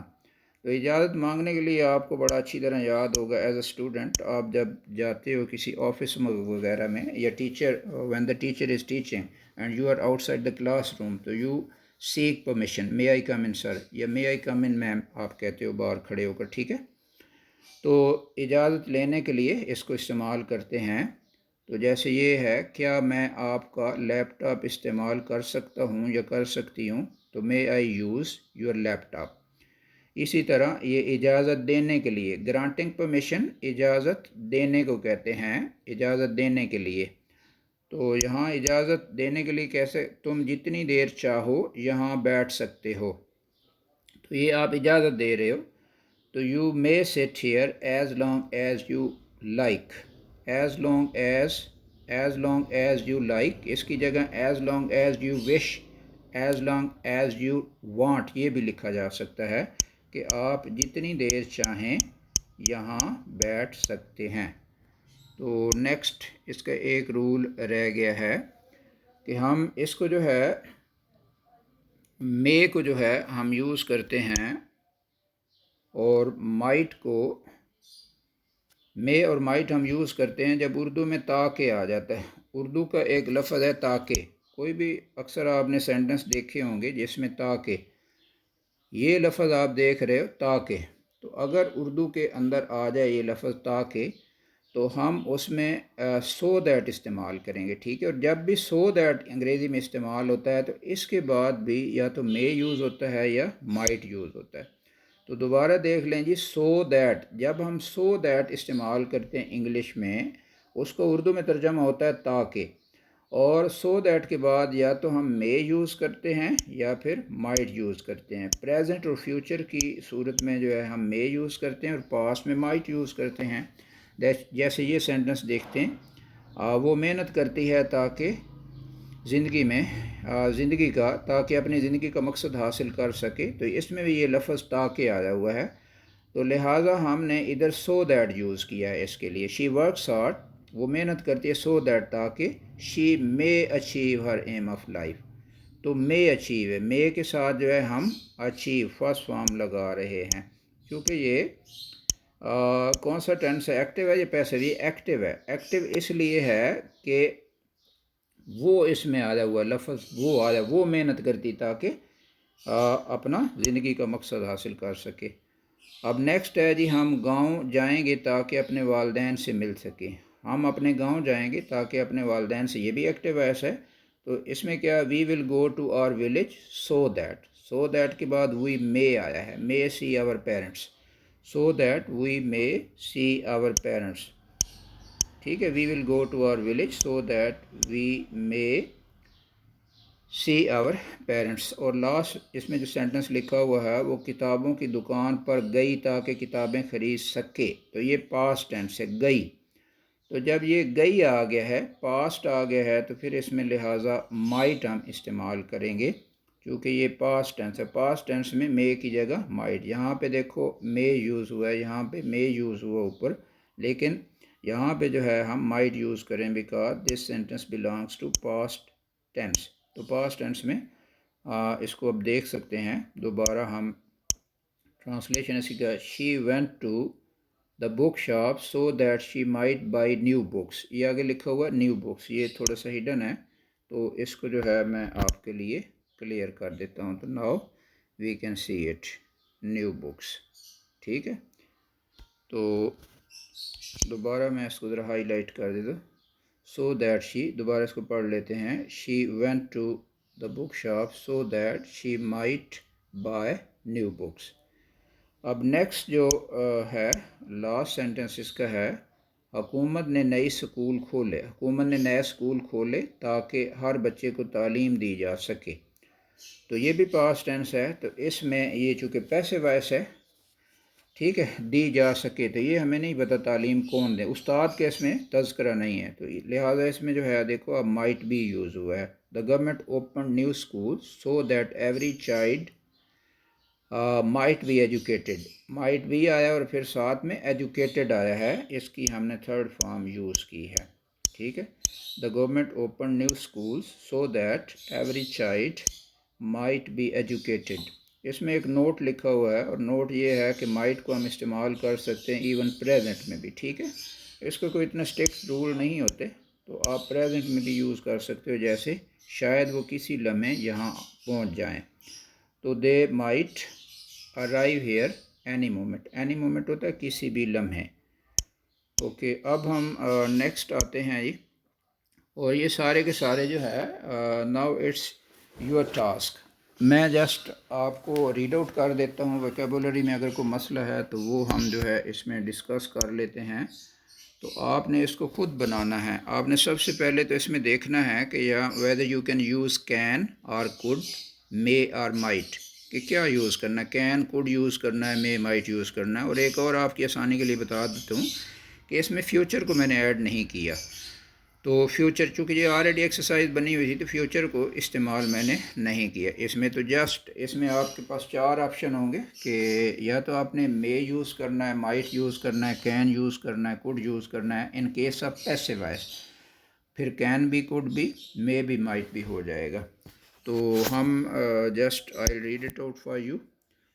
तो इजाज़त मांगने के लिए आपको बड़ा अच्छी तरह याद होगा, एज अ स्टूडेंट आप जब जाते हो किसी ऑफिस वगैरह में, या teacher, when the teacher is teaching and you are outside the classroom, तो you seek permission, may I come in sir, या may I come in ma'am आप कहते हो बाहर खड़े होकर, ठीक है। तो इजाज़त लेने के लिए इसको इस्तेमाल करते हैं। तो जैसे ये है, क्या मैं आपका लैपटॉप इस्तेमाल कर सकता हूँ या कर सकती हूँ, तो मे आई यूज़ योर लैपटॉप। इसी तरह ये इजाज़त देने के लिए, ग्रांटिंग परमिशन इजाज़त देने को कहते हैं, इजाज़त देने के लिए। तो यहाँ इजाज़त देने के लिए कैसे, तुम जितनी देर चाहो यहाँ बैठ सकते हो, तो ये आप इजाज़त दे रहे हो। तो you may sit here as long as you like, as long as you like, इसकी जगह as long as you wish, as long as you want, ये भी लिखा जा सकता है कि आप जितनी देर चाहें यहाँ बैठ सकते हैं। तो नेक्स्ट इसका एक रूल रह गया है कि हम इसको जो है, मे को जो है हम यूज़ करते हैं, और माइट को, मे और माइट हम यूज़ करते हैं जब उर्दू में ताके आ जाता है। उर्दू का एक लफ्ज़ है ताके, कोई भी अक्सर आपने सेंटेंस देखे होंगे जिसमें ताके, ये लफ्ज़ आप देख रहे हो ताके, तो अगर उर्दू के अंदर आ जाए ये लफ्ज़ ताके, तो हम उसमें सो दैट इस्तेमाल करेंगे, ठीक है। और जब भी सो दैट अंग्रेज़ी में इस्तेमाल होता है तो इसके बाद भी या तो मे यूज़ होता है या माइट यूज़ होता है। तो दोबारा देख लें जी, सो दैट, जब हम सो दैट इस्तेमाल करते हैं इंग्लिश में, उसको उर्दू में तर्जमा होता है ताकि, और सो दैट के बाद या तो हम मे यूज़ करते हैं या फिर माइट यूज़ करते हैं। प्रेजेंट और फ्यूचर की सूरत में जो है हम मे यूज़ करते हैं और पास्ट में माइट यूज़ करते हैं। जैसे ये सेंटेंस देखते हैं, वो मेहनत करती है ताकि ज़िंदगी में, ज़िंदगी का, ताकि अपनी ज़िंदगी का मकसद हासिल कर सके, तो इसमें भी ये लफ्ज़ ताकि आया हुआ है, तो लिहाजा हमने इधर सो दैट यूज़ किया है इसके लिए। शी वर्क्स हार्ड, वो मेहनत करती है, सो दैट, ताकि she may achieve her aim of life, तो मे अचीव है, मे के साथ जो है हम अचीव फर्स्ट फॉर्म लगा रहे हैं, क्योंकि ये कौन सा टेंस है, एक्टिव है, ये पैसिव, ये एक्टिव है। एक्टिव इसलिए है कि वो इसमें आया हुआ लफ्ज़, वो आया, वो मेहनत करती ताकि अपना ज़िंदगी का मकसद हासिल कर सके। अब नेक्स्ट है जी, हम गांव जाएंगे ताकि अपने वालदैन से मिल सके, हम अपने गांव जाएंगे ताकि अपने वालदैन से, ये भी एक्टिव वॉइस है। तो इसमें क्या, we will go to our village so that, so that के बाद वी मे आया है, may see our parents, so that we may see our parents, ठीक है। We will go to our village so that we may see our parents. और last इसमें जो sentence लिखा हुआ है, वो किताबों की दुकान पर गई ताकि किताबें ख़रीद सके, तो ये पास्ट टेंस है, गई। तो जब ये गई आ गया है, पास्ट आ गया है, तो फिर इसमें लिहाजा माइट हम इस्तेमाल करेंगे, क्योंकि ये पास्ट टेंस है। पास्ट टेंस में मे की जगह माइट, यहाँ पे देखो मे यूज़ हुआ है, यहाँ पे मे यूज़ हुआ ऊपर, लेकिन यहाँ पे जो है हम माइट यूज़ करें, because this sentence belongs to past tense. तो पास्ट टेंस में इसको अब देख सकते हैं, दोबारा हम ट्रांसलेशन इसकी का, she went to the book shop so that she might buy new books, ये आगे लिखा हुआ न्यू बुक्स, ये थोड़ा सा हिडन है, तो इसको जो है मैं आपके लिए क्लियर कर देता हूँ। तो now we can see it, new books, ठीक है। तो दोबारा मैं इसको ज़रा हाईलाइट कर देता, सो दैट शी, दोबारा इसको पढ़ लेते हैं, she went to the book shop so that she might buy new books. अब नेक्स्ट जो है लास्ट सेंटेंस इसका है, हुकूमत ने नई स्कूल खोले, हुकूमत ने नए स्कूल खोले ताकि हर बच्चे को तालीम दी जा सके, तो ये भी पास्ट टेंस है। तो इसमें ये चूँकि पैसिव वॉइस है, ठीक है, दी जा सके, तो ये हमें नहीं पता तालीम कौन दे, उस्ताद के इसमें तज़करा नहीं है, तो लिहाजा इसमें जो है देखो अब माइट भी यूज़ हुआ है। The government open new school so that every child might be educated, might भी आया और फिर साथ में एजुकेटेड आया है, इसकी हमने थर्ड फॉर्म यूज़ की है, ठीक है। The government open new schools so that every child might be educated. इसमें एक नोट लिखा हुआ है, और नोट ये है कि माइट को हम इस्तेमाल कर सकते हैं इवन प्रेजेंट में भी, ठीक है। इसका कोई इतना स्ट्रिक्ट रूल नहीं होते, तो आप प्रेजेंट में भी यूज़ कर सकते हो, जैसे शायद वो किसी लम्हे यहाँ पहुँच जाएं, तो they might arrive here any moment, any moment होता है किसी भी लम्हे। ओके, अब हम नेक्स्ट आते हैं जी, और ये सारे के सारे जो है नाउ इट्स योर टास्क। मैं जस्ट आपको रीड आउट कर देता हूँ, वोकेबुलरी में अगर कोई मसला है तो वो हम जो है इसमें डिस्कस कर लेते हैं। तो आपने इसको खुद बनाना है। आपने सबसे पहले तो इसमें देखना है कि या whether you can use can और कुड, मे और माइट, कि क्या यूज़ करना है। कैन कुड यूज़ करना है, मे माइट यूज़ करना है। और एक और आपकी आसानी के लिए बता देता हूँ कि इसमें फ्यूचर को मैंने ऐड नहीं किया। तो फ्यूचर चूँकि ये ऑलरेडी एक्सरसाइज बनी हुई थी तो फ्यूचर को इस्तेमाल मैंने नहीं किया इसमें। तो जस्ट इसमें आपके पास 4 ऑप्शन होंगे कि या तो आपने मे यूज़ करना है, माइट यूज़ करना है, कैन यूज़ करना है, कुड यूज़ करना है। इन केस ऑफ पैसिव वॉइस फिर कैन भी, कुड भी, मे भी, माइट भी हो जाएगा। तो हम just I read it out for you.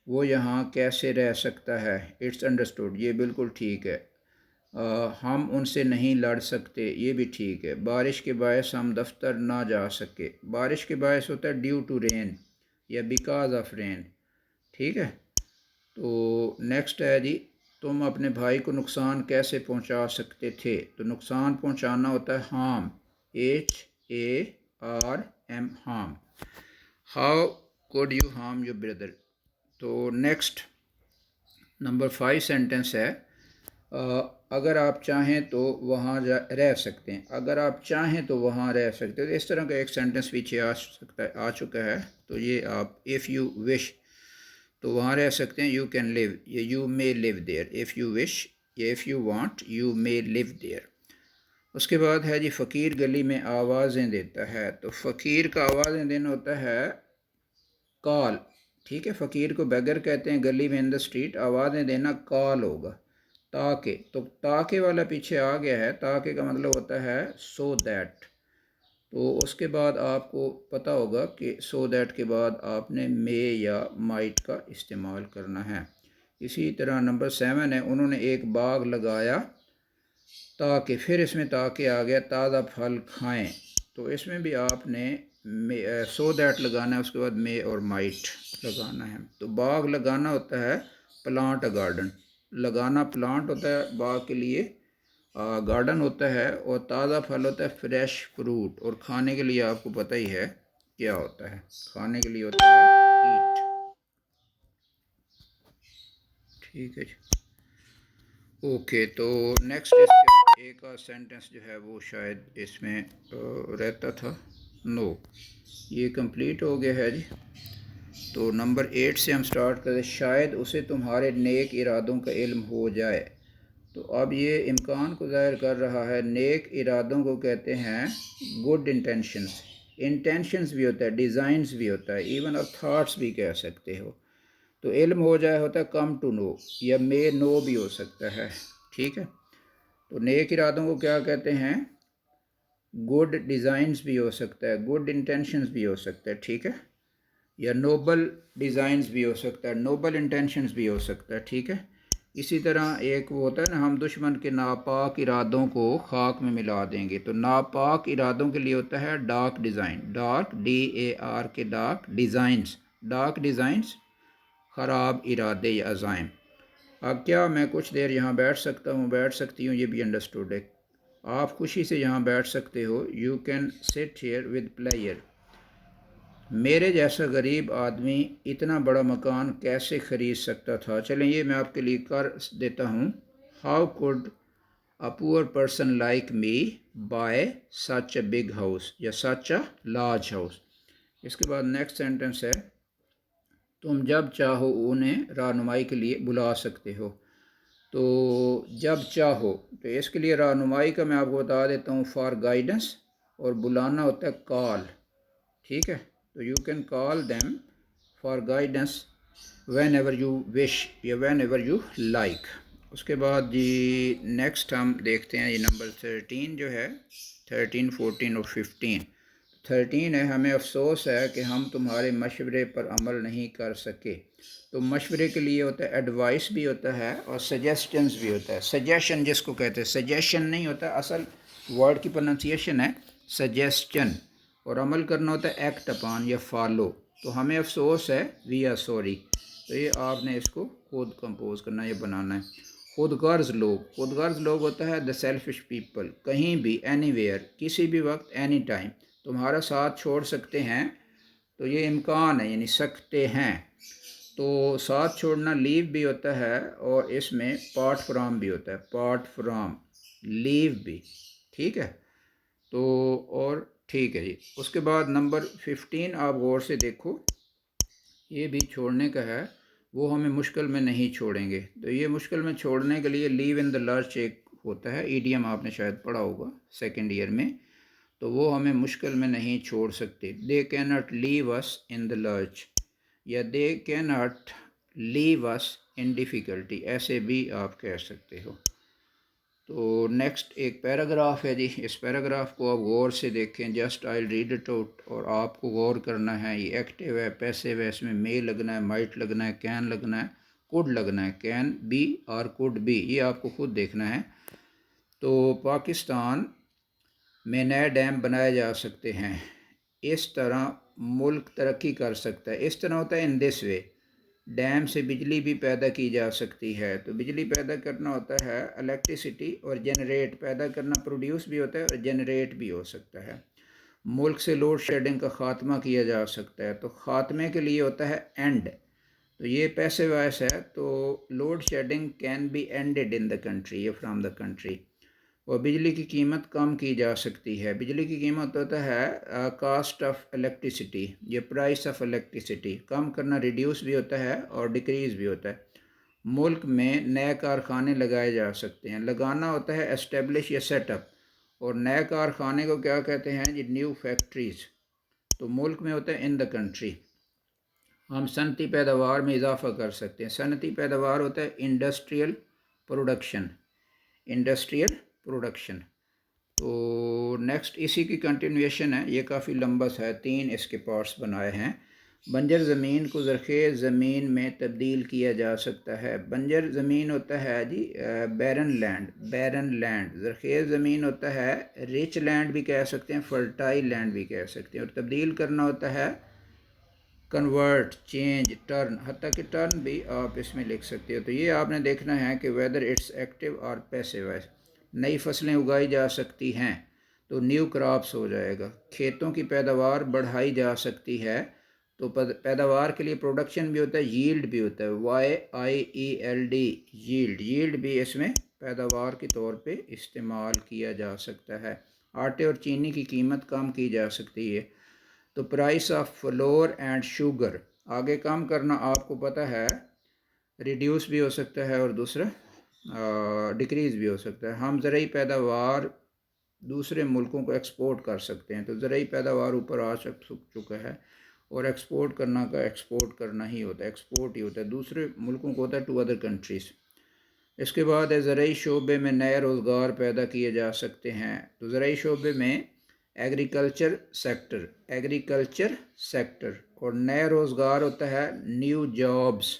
वो यहाँ कैसे रह सकता है, इट्स अंडरस्टूड, ये बिल्कुल ठीक है। हम उनसे नहीं लड़ सकते, ये भी ठीक है। बारिश के बायस हम दफ्तर ना जा सके, बारिश के बायस होता है ड्यू टू रेन या बिकॉज ऑफ रेन, ठीक है। तो नेक्स्ट है जी, तुम अपने भाई को नुकसान कैसे पहुंचा सकते थे। तो नुकसान पहुंचाना होता है harm, HARM, harm. How could you harm your brother. तो नेक्स्ट नंबर 5 सेंटेंस है अगर आप चाहें तो वहाँ रह सकते हैं, अगर आप चाहें तो वहाँ रह सकते हैं। तो इस तरह का एक सेंटेंस पीछे आ चुका है। तो ये आप इफ़ यू विश तो वहाँ रह सकते हैं, यू कैन लिव, ये you may live there. If you wish या if you want you may live there. उसके बाद है जी, फ़कीर गली में आवाज़ें देता है। तो फ़कीर का आवाज़ें देना होता है कॉल, ठीक है। फ़कीर को बेगर कहते हैं, गली में इन द स्ट्रीट आवाज़ें देना कॉल होगा। ताके, तो ताके वाला पीछे आ गया है, ताके का मतलब होता है सो दैट। तो उसके बाद आपको पता होगा कि सो दैट के बाद आपने मे या माइट का इस्तेमाल करना है। इसी तरह नंबर 7 है, उन्होंने एक बाग लगाया ताकि, फिर इसमें ताकि आ गया ताज़ा फल खाएं। तो इसमें भी आपने सो दैट लगाना है, उसके बाद मे और माइट लगाना है। तो बाग लगाना होता है प्लांट अ गार्डन, लगाना प्लांट होता है बाग के लिए, गार्डन होता है। और ताज़ा फल होता है फ्रेश फ्रूट। और खाने के लिए आपको पता ही है क्या होता है, खाने के लिए होता है ईट, ठीक है जी। ओके, तो नेक्स्ट इसके एक और सेंटेंस जो है वो शायद इसमें रहता था, नो, ये कंप्लीट हो गया है जी। तो नंबर 8 से हम स्टार्ट करें, शायद उसे तुम्हारे नेक इरादों का इल्म हो जाए। तो अब ये इम्कान को ज़ाहिर कर रहा है। नेक इरादों को कहते हैं गुड इंटेंशंस, इंटेंशंस भी होता है, डिज़ाइंस भी होता है, इवन आप थाट्स भी कह सकते हो। तो इल्म हो जाए होता है कम टू नो, या मे नो भी हो सकता है, ठीक है। तो नेक इरादों को क्या कहते हैं, गुड डिज़ाइंस भी हो सकता है, गुड इंटेंशंस भी हो सकता है, ठीक है। या नोबल डिज़ाइंस भी हो सकता है, नोबल इंटेंशंस भी हो सकता है, ठीक है। इसी तरह एक वो होता है ना, हम दुश्मन के नापाक इरादों को खाक में मिला देंगे। तो नापाक इरादों के लिए होता है डार्क डिज़ाइन, डार्क DAR के डार्क डिज़ाइंस, डार्क डिज़ाइंस, ख़राब इरादे या अज़ाइम। अब क्या मैं कुछ देर यहाँ बैठ सकता हूँ, बैठ सकती हूँ, ये भी अंडरस्टूड है। आप खुशी से यहाँ बैठ सकते हो, you can sit here with player. मेरे जैसा गरीब आदमी इतना बड़ा मकान कैसे ख़रीद सकता था। चलें ये मैं आपके लिए कर देता हूँ। How could a poor person like me bye such a big house या सच अ लार्ज हाउस। इसके बाद नेक्स्ट सेंटेंस है, तुम जब चाहो उन्हें रहनुमाई के लिए बुला सकते हो। तो जब चाहो, तो इसके लिए रहनुमाई का मैं आपको बता देता हूँ, फॉर गाइडेंस, और बुलाना होता है कॉल, ठीक है। तो you can call them for guidance van ever you wish या वैन एवर यू लाइक। उसके बाद जी नेक्स्ट हम देखते हैं ये नंबर 13 जो है, 13, 14 और 15। 13 है, हमें अफसोस है कि हम तुम्हारे मशवरे पर अमल नहीं कर सके। तो मशवरे के लिए होता है एडवाइस भी होता है और सजेशंस भी होता है। सजेशन जिसको कहते हैं, सजेशन नहीं होता, असल वर्ड की प्रोनाउंसिएशन है सजेशन। और अमल करना होता है एक्ट अपॉन या फॉलो। तो हमें अफसोस है, वी आर सॉरी। तो ये आपने इसको खुद कंपोज करना है या बनाना है। खुद गर्ज लोग होता है द सेल्फिश पीपल, कहीं भी, एनीवेयर, किसी भी वक्त, एनी टाइम तुम्हारा साथ छोड़ सकते हैं। तो ये इम्कान है, यानी सकते हैं। तो साथ छोड़ना लीव भी होता है, और इसमें पार्ट फ्राम भी होता है, पार्ट फ्राम, लीव भी। ठीक है, तो और ठीक है जी। उसके बाद नंबर 15 आप गौर से देखो, ये भी छोड़ने का है, वो हमें मुश्किल में नहीं छोड़ेंगे। तो ये मुश्किल में छोड़ने के लिए लीव इन द लर्च एक होता है, ईडीएम आपने शायद पढ़ा होगा सेकेंड ईयर में। तो वो हमें मुश्किल में नहीं छोड़ सकते। They can not leave us in the lurch, या they can not leave us in difficulty, ऐसे भी आप कह सकते हो। तो नेक्स्ट एक पैराग्राफ है जी, इस पैराग्राफ को आप गौर से देखें। Just I read it out, और आपको गौर करना है। ये एक्टिव है, पैसिव है, इसमें मे लगना है, माइट लगना है, कैन लगना है, कुड लगना है, कैन बी और कुड बी, ये आपको खुद देखना है। तो पाकिस्तान में नए डैम बनाए जा सकते हैं, इस तरह मुल्क तरक्की कर सकता है। इस तरह होता है इन दिस वे, डैम से बिजली भी पैदा की जा सकती है। तो बिजली पैदा करना होता है इलेक्ट्रिसिटी, और जनरेट पैदा करना, प्रोड्यूस भी होता है और जनरेट भी हो सकता है। मुल्क से लोड शेडिंग का ख़ात्मा किया जा सकता है। तो ख़ात्मे के लिए होता है एंड, तो ये पैसिव वॉइस है। तो load shedding can be ended in the country, ये फ्राम द कंट्री। और बिजली की कीमत कम की जा सकती है। बिजली की कीमत होता है कास्ट ऑफ इलेक्ट्रिसिटी, ये प्राइस ऑफ इलेक्ट्रिसिटी। कम करना रिड्यूस भी होता है और डिक्रीज़ भी होता है। मुल्क में नए कारखाने लगाए जा सकते हैं। लगाना होता है एस्टेब्लिश या सेटअप, और नए कारखाने को क्या कहते हैं जी, न्यू फैक्ट्रीज़। तो मुल्क में होता है इन द कंट्री। हम सनती पैदावार में इजाफा कर सकते हैं। सनती पैदावार होता है इंडस्ट्रियल प्रोडक्शन, इंडस्ट्रियल प्रोडक्शन। तो नेक्स्ट इसी की कंटिन्यूएशन है, ये काफ़ी लंबा सा है, 3 इसके पार्ट्स बनाए हैं। बंजर ज़मीन को ज़रख़ेज़ ज़मीन में तब्दील किया जा सकता है। बंजर ज़मीन होता है जी बैरन लैंड, बैरन लैंड। ज़रख़ेज़ ज़मीन होता है रिच लैंड भी कह सकते हैं, फर्टाइल लैंड भी कह सकते हैं। और तब्दील करना होता है कन्वर्ट, चेंज, टर्न, हत्ता कि टर्न भी आप इसमें लिख सकते हो। तो ये आपने देखना है कि वेदर इट्स एक्टिव और पैसिव है। नई फसलें उगाई जा सकती हैं, तो न्यू क्रॉप्स हो जाएगा। खेतों की पैदावार बढ़ाई जा सकती है, तो पैदावार के लिए प्रोडक्शन भी होता है, यील्ड भी होता है, YIELD, यील्ड। यील्ड भी इसमें पैदावार के तौर पे इस्तेमाल किया जा सकता है। आटे और चीनी की कीमत कम की जा सकती है। तो price of floor and sugar, आगे कम करना आपको पता है, रिड्यूस भी हो सकता है और दूसरा डिक्रीज़ भी हो सकता है। हम ज़रूरी पैदावार दूसरे मुल्कों को एक्सपोर्ट कर सकते हैं। तो ज़रूरी पैदावार ऊपर आ चुका है, और एक्सपोर्ट करना का एक्सपोर्ट करना ही होता है, एक्सपोर्ट ही होता है, दूसरे मुल्कों को होता है टू अदर कंट्रीज़। इसके बाद है ज़रूरी शोबे में नए रोज़गार पैदा किए जा सकते हैं। तो ज़रूरी शोबे में एग्रीकल्चर सेक्टर, एग्रीकल्चर सेक्टर, और नया रोज़गार होता है न्यू जॉब्स,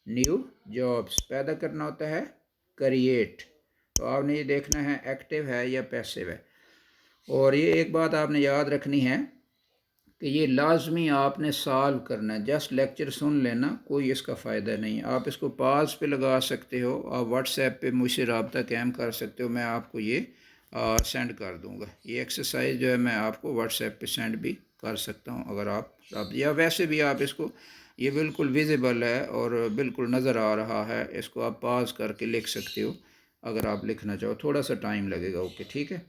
न्यू जॉब्स पैदा करना होता है क्रिएट। तो आपने ये देखना है एक्टिव है या पैसिव है। और ये एक बात आपने याद रखनी है कि ये लाजमी आपने सॉल्व करना है। जस्ट लेक्चर सुन लेना कोई इसका फ़ायदा नहीं। आप इसको पाज पे लगा सकते हो, आप व्हाट्सएप पे मुझसे रब्ता कायम कर सकते हो, मैं आपको ये सेंड कर दूंगा। ये एक्सरसाइज जो है मैं आपको व्हाट्सएप पे सेंड भी कर सकता हूँ, अगर आप या वैसे भी आप इसको, ये बिल्कुल विजिबल है और बिल्कुल नज़र आ रहा है, इसको आप पाज करके लिख सकते हो अगर आप लिखना चाहो। थोड़ा सा टाइम लगेगा, ओके ठीक है।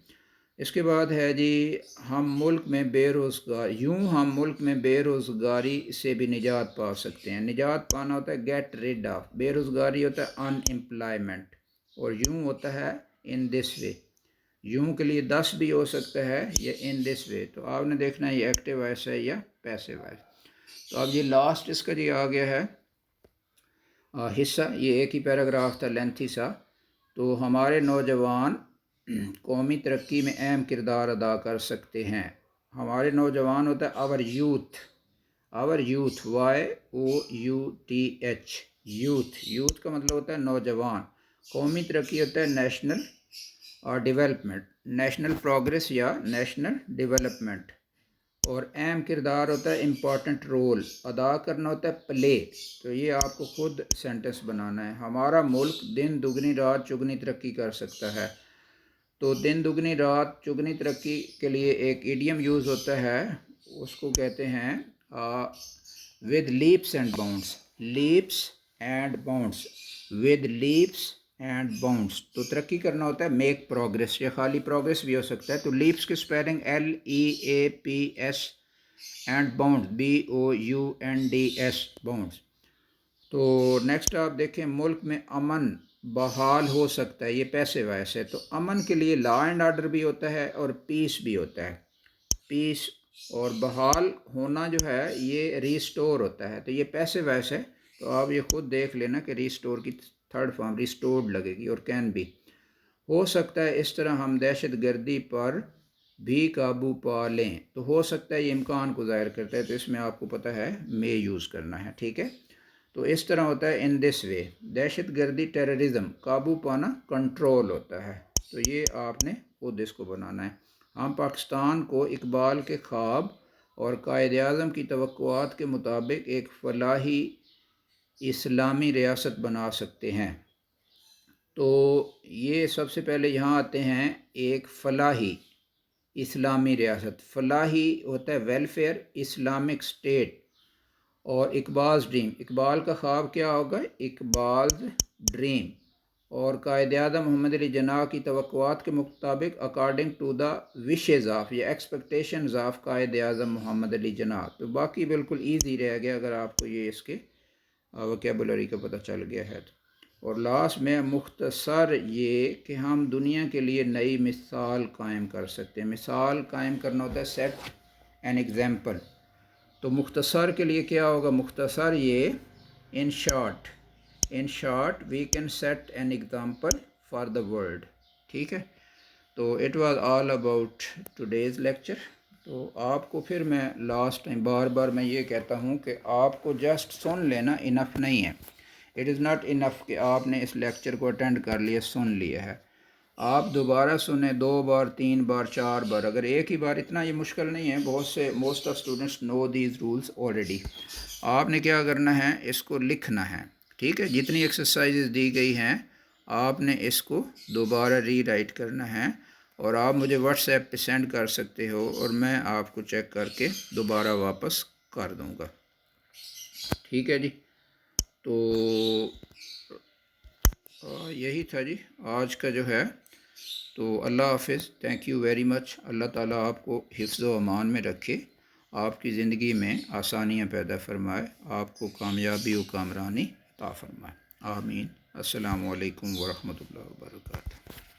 इसके बाद है जी, हम मुल्क में बेरोज़गार, यूँ हम मुल्क में बेरोज़गारी से भी निजात पा सकते हैं। निजात पाना होता है गेट रिड ऑफ, बेरोज़गारी होता है अनएम्प्लॉयमेंट, और यूँ होता है इन दिस वे। यूँ के लिए 10 भी हो सकता है या इन दिस वे। तो आपने देखना है ये एक्टिव वॉइस है या पैसिव वॉइस। तो अब ये लास्ट इसका जी आ गया है हिस्सा, ये एक ही पैराग्राफ था लेंथी सा। तो हमारे नौजवान कौमी तरक्की में अहम किरदार अदा कर सकते हैं। हमारे नौजवान होता है our youth, our youth, YOUTH, youth. Youth का मतलब होता है नौजवान। कौमी तरक्की होता है नेशनल और डेवलपमेंट, नेशनल प्रोग्रेस या नेशनल डेवलपमेंट। और अहम किरदार होता है इम्पॉर्टेंट रोल, अदा करना होता है प्ले। तो ये आपको खुद सेंटेंस बनाना है। हमारा मुल्क दिन दुगनी रात चुगनी तरक्की कर सकता है। तो दिन दुगनी रात चुगनी तरक्की के लिए एक इडियम यूज़ होता है, उसको कहते हैं with leaps and bounds. Leaps and bounds, with leaps and bounds. तो तरक्की करना होता है मेक प्रोग्रेस, या खाली प्रोग्रेस भी हो सकता है। तो लीप्स की spelling LEAPS and bound BOUNDS, bounds. तो नेक्स्ट आप देखें, मुल्क में अमन बहाल हो सकता है, ये पैसे वॉइस है। तो अमन के लिए लॉ एंड ऑर्डर भी होता है और पीस भी होता है। पीस और बहाल होना जो है ये रिस्टोर होता है। तो ये पैसे वॉइस है। तो आप ये खुद देख लेना कि रिस्टोर की थर्ड फॉर्म रिस्टोर्ड लगेगी, और कैन भी हो सकता है। इस तरह हम दहशत गर्दी पर भी काबू पा लें। तो हो सकता है ये इम्कान को ज़ाहिर करता है, तो इसमें आपको पता है मे यूज़ करना है, ठीक है। तो इस तरह होता है इन दिस वे। दहशत गर्दी टेररिज्म, काबू पाना कंट्रोल होता है। तो ये आपने खुद इसको बनाना है। हम पाकिस्तान को इकबाल के ख्वाब और कायद आज़म की तवक्कुआत के मुताबिक एक फलाही इस्लामी रियासत बना सकते हैं। तो ये सबसे पहले यहाँ आते हैं एक फलाही इस्लामी रियासत। फलाही होता है वेलफेयर, इस्लामिक स्टेट। और इकबाल्स ड्रीम, इकबाल का ख्वाब क्या होगा, इकबाल्स ड्रीम। और कायद आज़म मोहम्मद अली जिन्ना की तवक्कुआत के मुताबिक according to the wishes of या एक्सपेक्टेशंस ऑफ कायद आज़म मोहम्मद अली जिन्ना। तो बाकी बिल्कुल ईजी रह गया अगर आपको ये इसके वोकेबुलरी का पता चल गया है तो। और लास्ट में मुख्तसर ये कि हम दुनिया के लिए नई मिसाल कायम कर सकते हैं। मिसाल कायम करना होता है सेट एन एग्ज़ाम्पल। तो मुख्तसर के लिए क्या होगा, मुख्तसर ये in short we can set an example for the world, ठीक है। तो it was all about today's lecture. तो आपको फिर मैं लास्ट टाइम बार बार मैं ये कहता हूँ कि आपको जस्ट सुन लेना इनफ नहीं है। इट इज़ नॉट इनफ कि आपने इस लेक्चर को अटेंड कर लिया, सुन लिया है। आप दोबारा सुने 2 बार 3 बार 4 बार। अगर एक ही बार, इतना ये मुश्किल नहीं है, बहुत से most of students know these rules already. आपने क्या करना है, इसको लिखना है, ठीक है। जितनी एक्सरसाइजेज दी गई हैं आपने इसको दोबारा रीराइट करना है, और आप मुझे व्हाट्सएप पे सेंड कर सकते हो, और मैं आपको चेक करके दोबारा वापस कर दूँगा, ठीक है जी। तो यही था जी आज का जो है। तो अल्लाह हाफिज़, थैंक यू वेरी मच। अल्लाह ताला आपको हिफ्ज़ व अमान में रखे, आपकी ज़िंदगी में आसानियाँ पैदा फरमाए, आपको कामयाबी व कामरानी अता फरमाए। आमीन। अस्सलामु अलैकुम व रहमतुल्लाहि व बरकातहू।